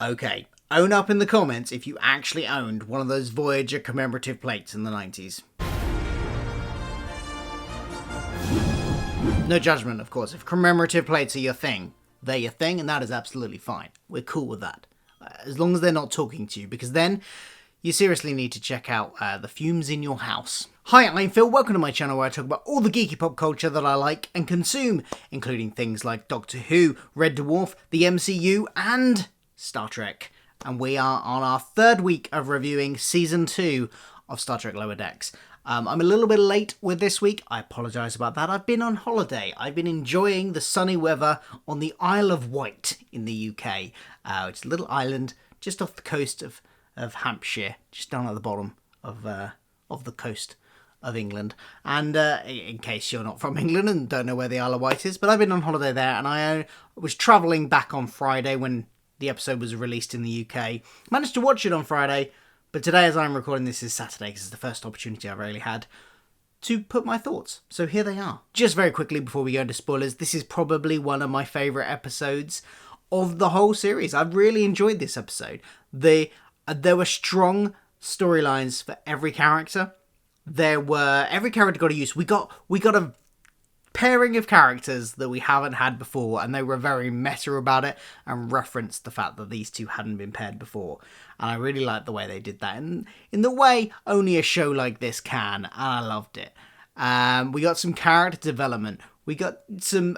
Okay, own up in the comments if you actually owned one of those Voyager commemorative plates in the 90s. No judgment, of course. If commemorative plates are your thing, they're your thing, and that is absolutely fine. We're cool with that. As long as they're not talking to you, because then you seriously need to check out the fumes in your house. Hi, I'm Phil. Welcome to my channel where I talk about all the geeky pop culture that I like and consume, including things like Doctor Who, Red Dwarf, the MCU, and Star Trek. And we are on our third week of reviewing Season 2 of Star Trek Lower Decks. I'm a little bit late with this week. I apologise about that. I've been on holiday. I've been enjoying the sunny weather on the Isle of Wight in the UK. It's a little island just off the coast of Hampshire, just down at the bottom of the coast of England. And in case you're not from England and don't know where the Isle of Wight is, but I've been on holiday there, and I was travelling back on Friday when the episode was released in the UK. Managed to watch it on Friday, but today, as I'm recording this, is Saturday, because it's the first opportunity I've really had to put my thoughts. So here they are. Just very quickly before we go into spoilers, this is probably one of my favourite episodes of the whole series. I've really enjoyed this episode. There were strong storylines for every character. Every character got a use. We got a pairing of characters that we haven't had before, and they were very meta about it and referenced the fact that these two hadn't been paired before. And I really liked the way they did that, and in the way only a show like this can, and I loved it. We got some character development. We got some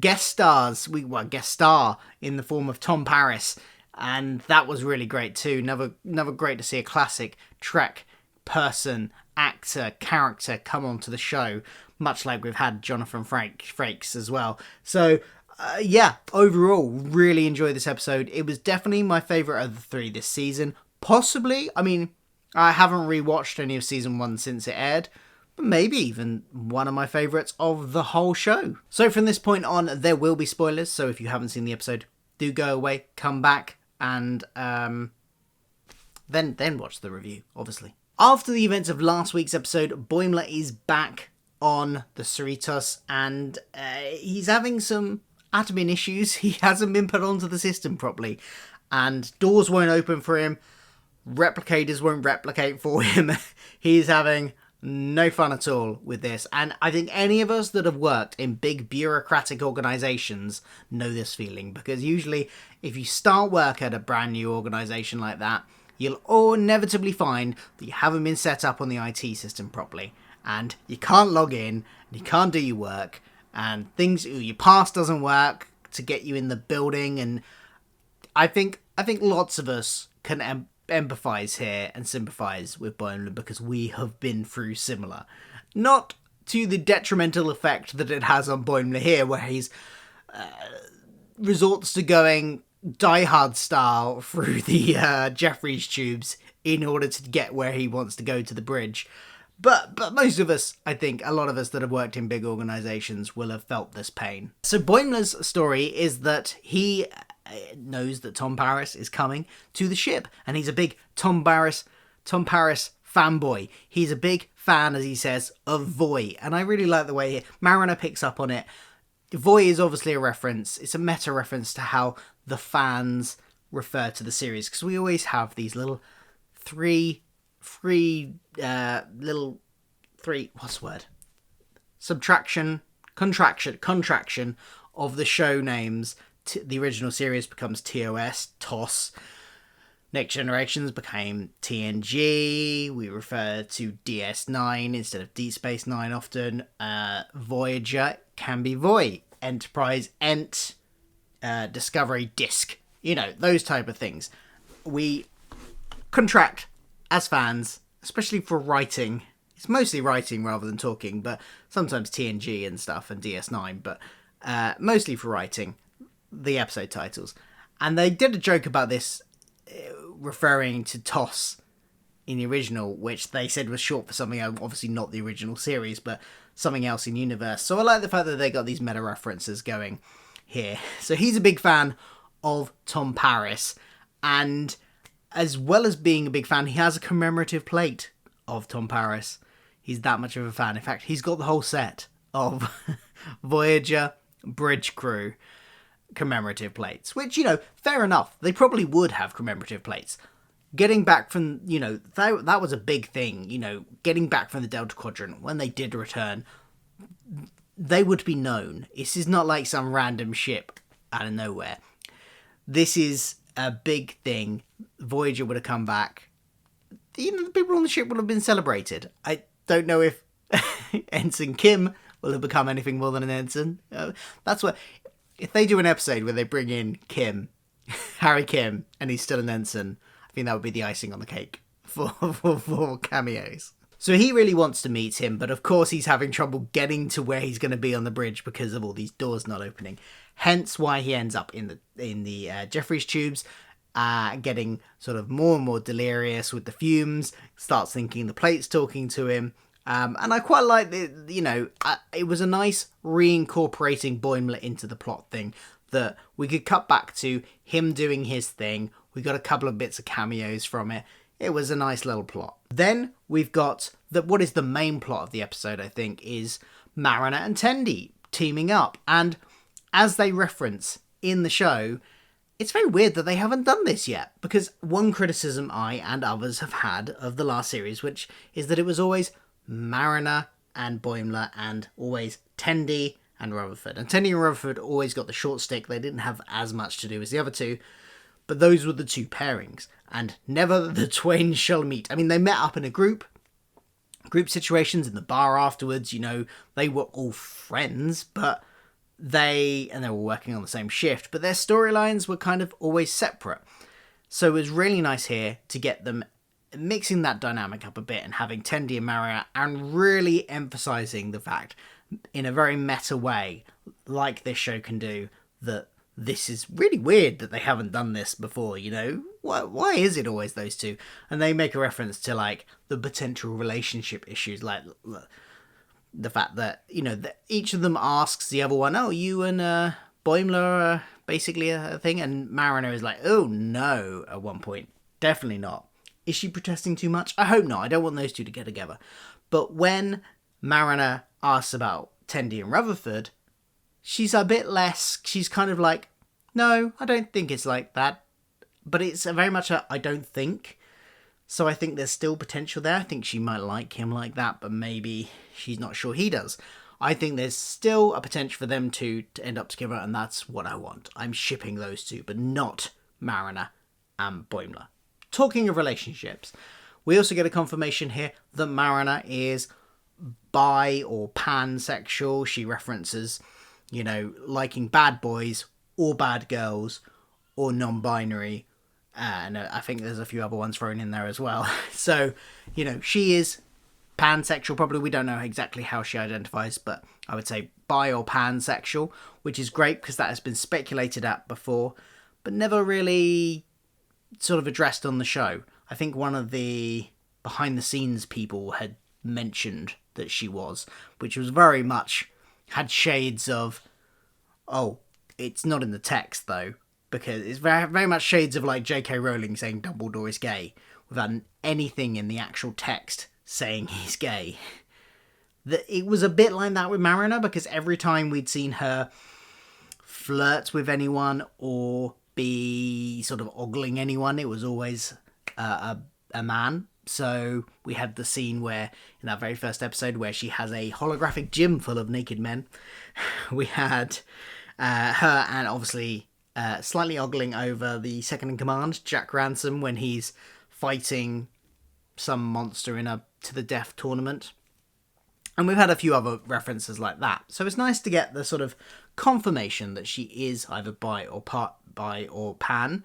guest stars. Guest star in the form of Tom Paris, and that was really great too. Never great to see a classic Trek person, actor, character come onto the show, much like we've had Jonathan Frakes as well. So, overall, really enjoyed this episode. It was definitely my favourite of the three this season. Possibly, I haven't rewatched any of Season 1 since it aired, but maybe even one of my favourites of the whole show. So from this point on, there will be spoilers, so if you haven't seen the episode, do go away, come back, and then watch the review, obviously. After the events of last week's episode, Boimler is back on the Cerritos, and he's having some admin issues. He hasn't been put onto the system properly, and doors won't open for him. Replicators won't replicate for him. He's having no fun at all with this, and I think any of us that have worked in big bureaucratic organisations know this feeling, because usually if you start work at a brand new organisation like that, you'll inevitably find that you haven't been set up on the IT system properly, and you can't log in, and you can't do your work, and your pass doesn't work to get you in the building. And I think lots of us can empathise here and sympathise with Boimler, because we have been through similar. Not to the detrimental effect that it has on Boimler here, where he's resorts to going Die Hard style through the Jeffries tubes in order to get where he wants to go to the bridge. But most of us, I think, a lot of us that have worked in big organisations will have felt this pain. So Boimler's story is that he knows that Tom Paris is coming to the ship, and he's a big Tom Paris fanboy. He's a big fan, as he says, of Voy, and I really like the way Mariner picks up on it. Voy is obviously a reference. It's a meta reference to how the fans refer to the series, because we always have these little contraction of the show names. The original series becomes TOS. Next Generations became TNG. We refer to DS9 instead of Deep Space Nine often. Voyager can be Voy. Enterprise, Ent. Discovery, Disc. Those type of things. We contract as fans, especially for writing. It's mostly writing rather than talking, but sometimes TNG and stuff and DS9, but mostly for writing the episode titles. And they did a joke about this, referring to TOS in the original, which they said was short for something, obviously not the original series, but something else in universe. So I like the fact that they got these meta references going here. So he's a big fan of Tom Paris, and as well as being a big fan, he has a commemorative plate of Tom Paris. He's that much of a fan. In fact, he's got the whole set of Voyager bridge crew. commemorative plates, which, fair enough. They probably would have commemorative plates. Getting back from, that was a big thing, getting back from the Delta Quadrant, when they did return, they would be known. This is not like some random ship out of nowhere. This is a big thing. Voyager would have come back. The people on the ship would have been celebrated. I don't know if Ensign Kim will have become anything more than an ensign. That's what... If they do an episode where they bring in Kim, Harry Kim, and he's still an ensign, I think that would be the icing on the cake for cameos. So he really wants to meet him, but of course he's having trouble getting to where he's going to be on the bridge because of all these doors not opening. Hence why he ends up in the Jeffries tubes, getting sort of more and more delirious with the fumes, starts thinking the plate's talking to him. And I quite like it was a nice reincorporating Boimler into the plot thing, that we could cut back to him doing his thing. We got a couple of bits of cameos from it. It was a nice little plot. Then we've got what is the main plot of the episode, I think, is Mariner and Tendi teaming up. And as they reference in the show, it's very weird that they haven't done this yet, because one criticism I and others have had of the last series, which is that it was always Mariner and Boimler and always Tendi and Rutherford. And Tendi and Rutherford always got the short stick. They didn't have as much to do as the other two, but those were the two pairings. And never the twain shall meet. I mean, they met up in a group situations in the bar afterwards. They were all friends, but they were working on the same shift, but their storylines were kind of always separate. So it was really nice here to get them mixing that dynamic up a bit and having Tendi and Mariner, and really emphasizing the fact in a very meta way, like this show can do, that this is really weird that they haven't done this before. Why is it always those two? And they make a reference to like the potential relationship issues, like the fact that that each of them asks the other one, "Oh, you and Boimler are basically a thing," and Mariner is like, "Oh no," at one point, definitely not. Is she protesting too much? I hope not. I don't want those two to get together. But when Mariner asks about Tendi and Rutherford, she's a bit less... She's kind of like, no, I don't think it's like that. But it's very much a I don't think. So I think there's still potential there. I think she might like him like that, but maybe she's not sure he does. I think there's still a potential for them two to end up together, and that's what I want. I'm shipping those two, but not Mariner and Boimler. Talking of relationships, we also get a confirmation here that Mariner is bi or pansexual. She references, liking bad boys or bad girls or non-binary. And I think there's a few other ones thrown in there as well. So, she is pansexual. Probably we don't know exactly how she identifies, but I would say bi or pansexual, which is great because that has been speculated at before, but never really sort of addressed on the show. I think one of the behind the scenes people had mentioned that she was, which was very much had shades of, oh, it's not in the text though, because it's very, very much shades of like J.K. Rowling saying Dumbledore is gay without anything in the actual text saying he's gay. It was a bit like that with Mariner, because every time we'd seen her flirt with anyone or be sort of ogling anyone, it was always a man. So we had the scene where, in that very first episode, where she has a holographic gym full of naked men. We had her and obviously slightly ogling over the second in command, Jack Ransom, when he's fighting some monster in a to the death tournament. And we've had a few other references like that. So it's nice to get the sort of confirmation that she is either bi or pan.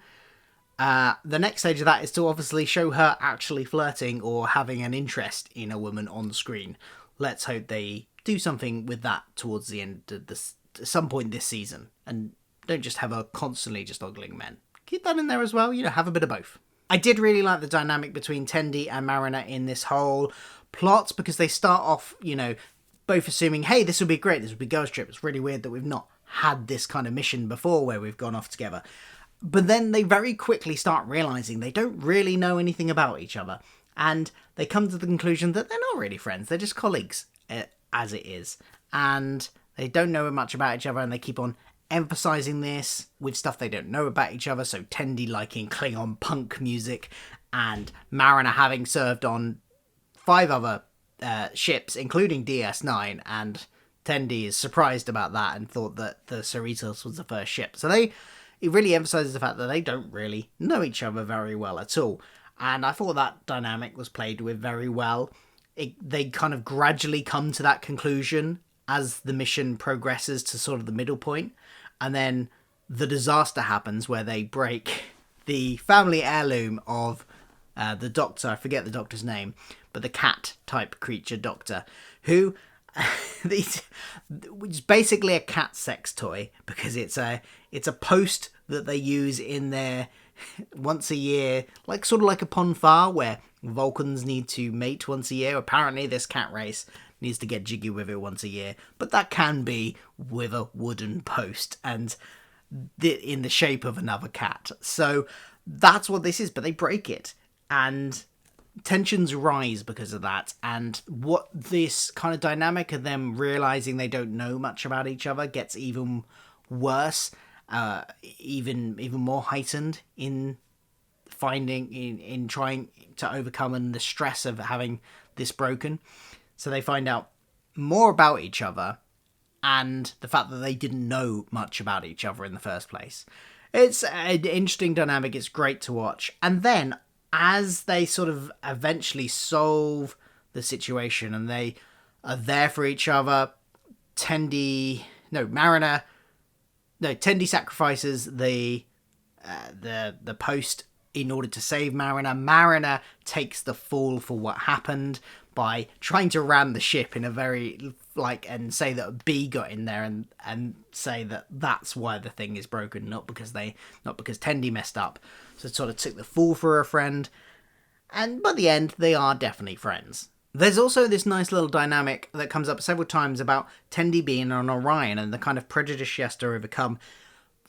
The next stage of that is to obviously show her actually flirting or having an interest in a woman on the screen. Let's hope they do something with that towards the end of this, some point this season, and don't just have her constantly just ogling men. Keep that in there as well, have a bit of both. I did really like the dynamic between Tendi and Mariner in this whole plot, because they start off, both assuming, hey, this would be great, this would be girls' trip. It's really weird that we've not had this kind of mission before where we've gone off together. But then they very quickly start realising they don't really know anything about each other. And they come to the conclusion that they're not really friends, they're just colleagues, as it is. And they don't know much about each other, and they keep on emphasizing this with stuff they don't know about each other. So Tendi liking Klingon punk music, and Mariner having served on 5 other ships, including DS9, and Tendi is surprised about that and thought that the Cerritos was the first ship. So it really emphasizes the fact that they don't really know each other very well at all. And I thought that dynamic was played with very well. They kind of gradually come to that conclusion as the mission progresses to sort of the middle point. And then the disaster happens where they break the family heirloom of the doctor. I forget the doctor's name, but the cat-type creature doctor, who... which is basically a cat sex toy, because it's a post that they use in their once a year, like sort of like a ponfar where Vulcans need to mate once a year. Apparently this cat race needs to get jiggy with it once a year, but that can be with a wooden post and in the shape of another cat. So that's what this is, but they break it, and tensions rise because of that. And what this kind of dynamic of them realizing they don't know much about each other gets even worse, even more heightened in trying to overcome and the stress of having this broken. So they find out more about each other and the fact that they didn't know much about each other in the first place. It's an interesting dynamic. It's great to watch. And then as they sort of eventually solve the situation and they are there for each other, Tendi sacrifices the post in order to save Mariner. Mariner takes the fall for what happened by trying to ram the ship in a very and say that a bee got in there and say that that's why the thing is broken, not because Tendi messed up. So it sort of took the fall for her friend, and by the end they are definitely friends. There's also this nice little dynamic that comes up several times about Tendi being on Orion and the kind of prejudice she has to overcome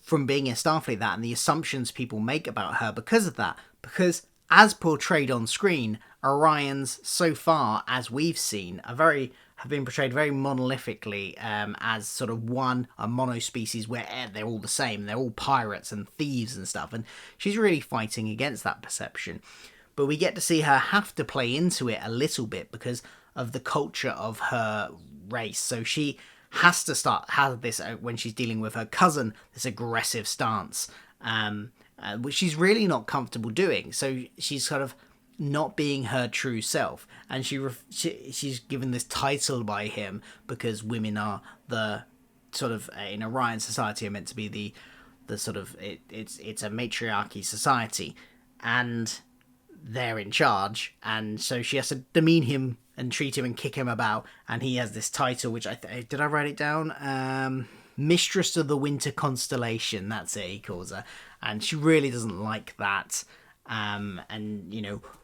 from being in Starfleet, that and the assumptions people make about her because of that. Because as portrayed on screen, Orions so far, as we've seen, have been portrayed very monolithically as sort of a mono-species where they're all the same. They're all pirates and thieves and stuff. And she's really fighting against that perception. But we get to see her have to play into it a little bit because of the culture of her race. So she has to have this, when she's dealing with her cousin, this aggressive stance, which she's really not comfortable doing. So she's sort of not being her true self, and she's given this title by him because women are the sort of in Orion society are meant to be the sort of it's a matriarchy society, and they're in charge, and so she has to demean him and treat him and kick him about, and he has this title which did I write it down? Mistress of the Winter Constellation, that's it, he calls her, and she really doesn't like that. And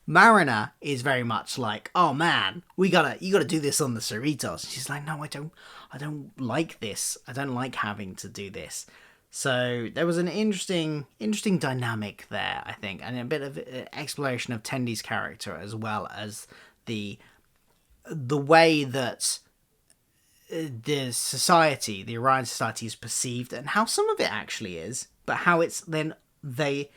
Mariner is very much like, oh man, you gotta do this on the Cerritos. She's like, no, I don't like this. I don't like having to do this. So there was an interesting dynamic there, I think, and a bit of exploration of Tendi's character, as well as the way that the Orion Society is perceived, and how some of it actually is, but how it's then the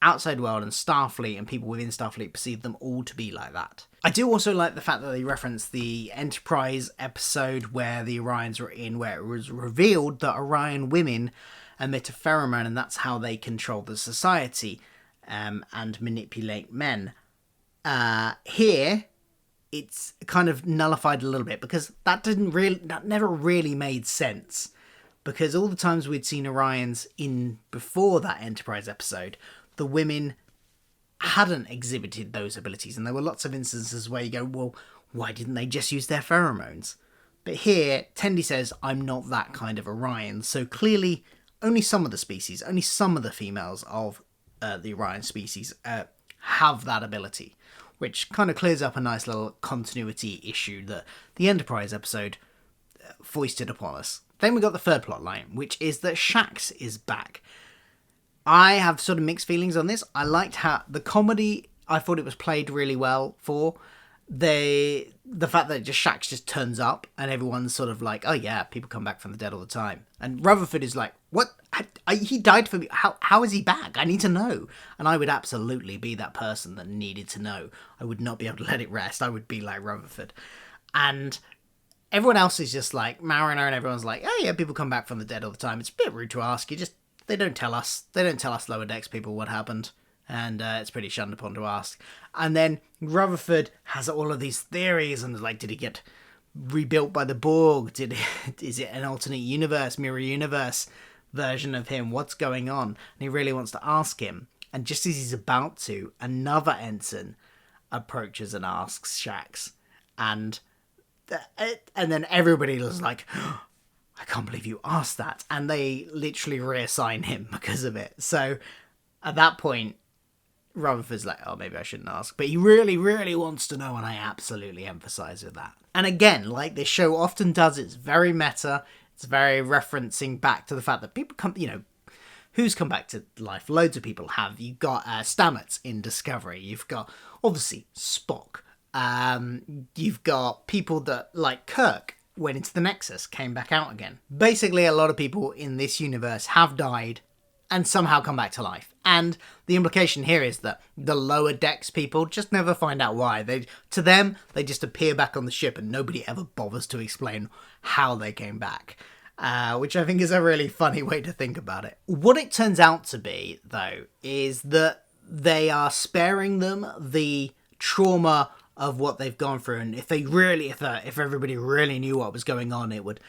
outside world and Starfleet and people within Starfleet perceive them all to be like that. I do also like the fact that they reference the Enterprise episode where the Orions were in, where it was revealed that Orion women emit a pheromone, and that's how they control the society and manipulate men. Here, it's kind of nullified a little bit because that never really made sense. Because all the times we'd seen Orions in before that Enterprise episode, the women hadn't exhibited those abilities, and there were lots of instances where you go, well, why didn't they just use their pheromones? But here, Tendi says, I'm not that kind of Orion, so clearly only some of the species, only some of the females of the Orion species have that ability, which kind of clears up a nice little continuity issue that the Enterprise episode foisted upon us. Then we got the third plot line, which is that Shax is back. I have sort of mixed feelings on this. I liked how the comedy, I thought it was played really well for the fact that Shax just turns up and everyone's sort of like, oh yeah, people come back from the dead all the time. And Rutherford is like, What? He died for me. How is he back? I need to know. And I would absolutely be that person that needed to know. I would not be able to let it rest. I would be like Rutherford. And everyone else is just like Mariner, and everyone's like, oh yeah, people come back from the dead all the time. It's a bit rude to ask. They don't tell us. They don't tell us lower decks people what happened. And it's pretty shunned upon to ask. And then Rutherford has all of these theories and is like, did he get rebuilt by the Borg? Is it an alternate universe, mirror universe version of him? What's going on? And he really wants to ask him. And just as he's about to, another ensign approaches and asks Shax. And then everybody was like, oh, I can't believe you asked that. And they literally reassign him because of it. So at that point, Rutherford's like, oh, maybe I shouldn't ask. But he really, really wants to know, and I absolutely emphasise with that. And again, like this show often does, it's very meta. It's very referencing back to the fact that people come, who's come back to life? Loads of people have. You've got Stamets in Discovery. You've got, obviously, Spock. You've got people that, like Kirk, went into the Nexus, came back out again. Basically, a lot of people in this universe have died and somehow come back to life. And the implication here is that the lower decks people just never find out why. To them, they just appear back on the ship and nobody ever bothers to explain how they came back. Which I think is a really funny way to think about it. What it turns out to be, though, is that they are sparing them the trauma of what they've gone through, and if everybody really knew what was going on, it would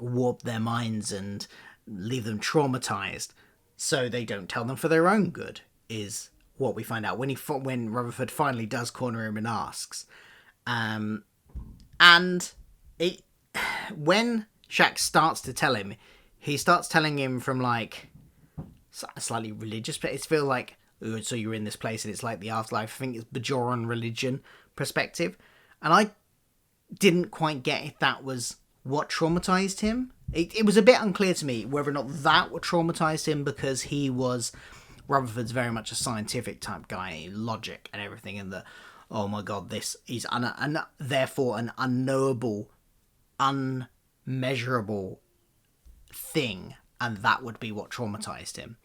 warp their minds and leave them traumatized. So they don't tell them for their own good, is what we find out when Rutherford finally does corner him and asks. And when Shax starts to tell him, he starts telling him from like a slightly religious place. It's feel like, so you're in this place and it's like the afterlife. I think it's Bajoran religion perspective. And I didn't quite get if that was what traumatized him. It was a bit unclear to me whether or not that what traumatized him, because Rutherford's very much a scientific type guy, logic and everything, and the, oh my god, this is therefore an unknowable, unmeasurable thing, and that would be what traumatized him.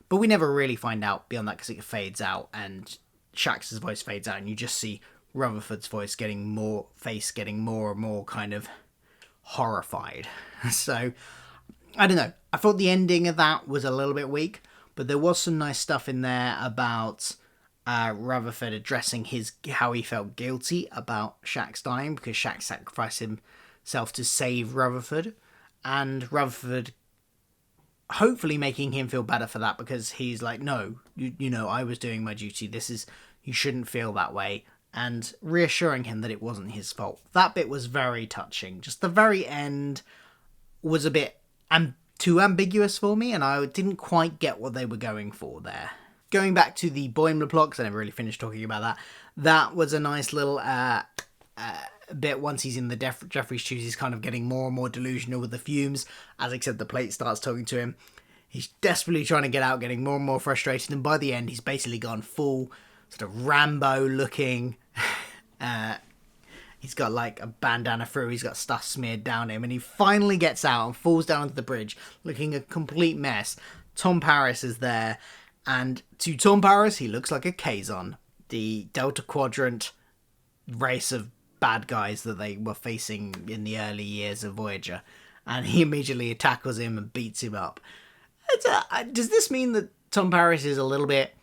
But we never really find out beyond that, because it fades out and Shax's voice fades out and you just see Rutherford's voice getting more and more kind of horrified. So, I don't know. I thought the ending of that was a little bit weak, but there was some nice stuff in there about Rutherford addressing how he felt guilty about Shax dying, because Shax sacrificed himself to save Rutherford, and Rutherford hopefully making him feel better for that, because he's like, no, you know, I was doing my duty. You shouldn't feel that way. And reassuring him that it wasn't his fault. That bit was very touching. Just the very end was a bit too ambiguous for me, and I didn't quite get what they were going for there. Going back to the Boimler plot, because I never really finished talking about that. That was a nice little bit. Once he's in the Jeffrey's shoes, he's kind of getting more and more delusional with the fumes. As I said, the plate starts talking to him. He's desperately trying to get out, getting more and more frustrated, and by the end, he's basically gone full sort of Rambo looking. He's got like a bandana through, he's got stuff smeared down him, and he finally gets out and falls down onto the bridge looking a complete mess. Tom Paris is there, and to Tom Paris, he looks like a Kazon, the Delta Quadrant race of bad guys that they were facing in the early years of Voyager, and he immediately tackles him and beats him up. Does this mean that Tom Paris is a little bit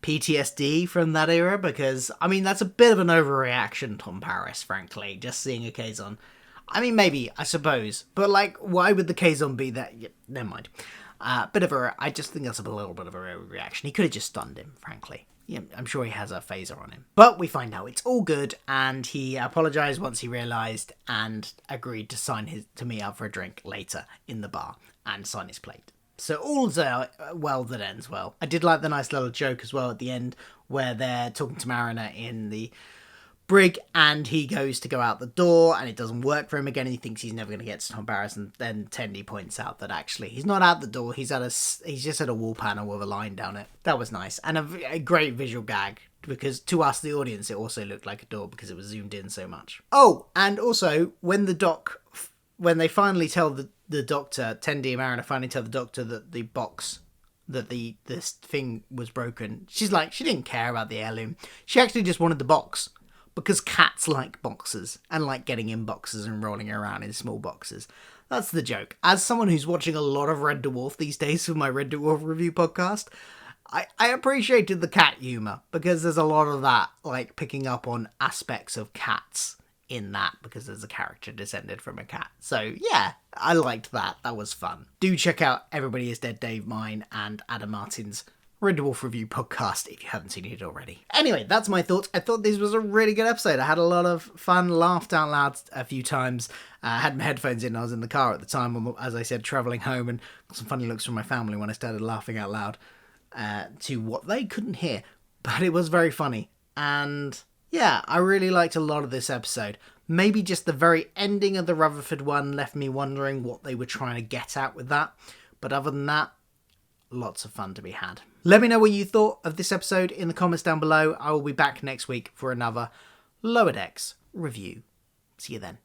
PTSD from that era? Because, I mean, that's a bit of an overreaction, Tom Paris, frankly, just seeing a Kazon. I mean, maybe, I suppose, but, like, why would the Kazon be that? Yeah, never mind. I just think that's a little bit of a overreaction. He could have just stunned him, frankly. Yeah, I'm sure he has a phaser on him. But we find out it's all good, and he apologised once he realised, and agreed to meet up for a drink later in the bar, and sign his plate. So all's well that ends well. I did like the nice little joke as well at the end, where they're talking to Mariner in the brig, and he goes to go out the door, and it doesn't work for him again, and he thinks he's never going to get to Tom Paris, and then Tendi points out that actually he's not out the door, he's just at a wall panel with a line down it. That was nice, and a great visual gag, because to us, the audience, it also looked like a door because it was zoomed in so much. Oh, and also, when the Doc when they finally tell the doctor, Tendi and Mariner finally tell the doctor that the box, that this thing was broken, she's like, she didn't care about the heirloom. She actually just wanted the box. Because cats like boxes and like getting in boxes and rolling around in small boxes. That's the joke. As someone who's watching a lot of Red Dwarf these days for my Red Dwarf review podcast, I appreciated the cat humour, because there's a lot of that, like picking up on aspects of cats in that, because there's a character descended from a cat. So yeah, I liked that. That was fun. Do check out Everybody Is Dead Dave Mine and Adam Martin's Red Dwarf review podcast if you haven't seen it already. Anyway, that's my thoughts. I thought this was a really good episode. I had a lot of fun, laughed out loud a few times. I had my headphones in. I was in the car at the time, as I said, travelling home, and got some funny looks from my family when I started laughing out loud to what they couldn't hear. But it was very funny. And yeah, I really liked a lot of this episode. Maybe just the very ending of the Rutherford one left me wondering what they were trying to get at with that. But other than that, lots of fun to be had. Let me know what you thought of this episode in the comments down below. I will be back next week for another Lower Decks review. See you then.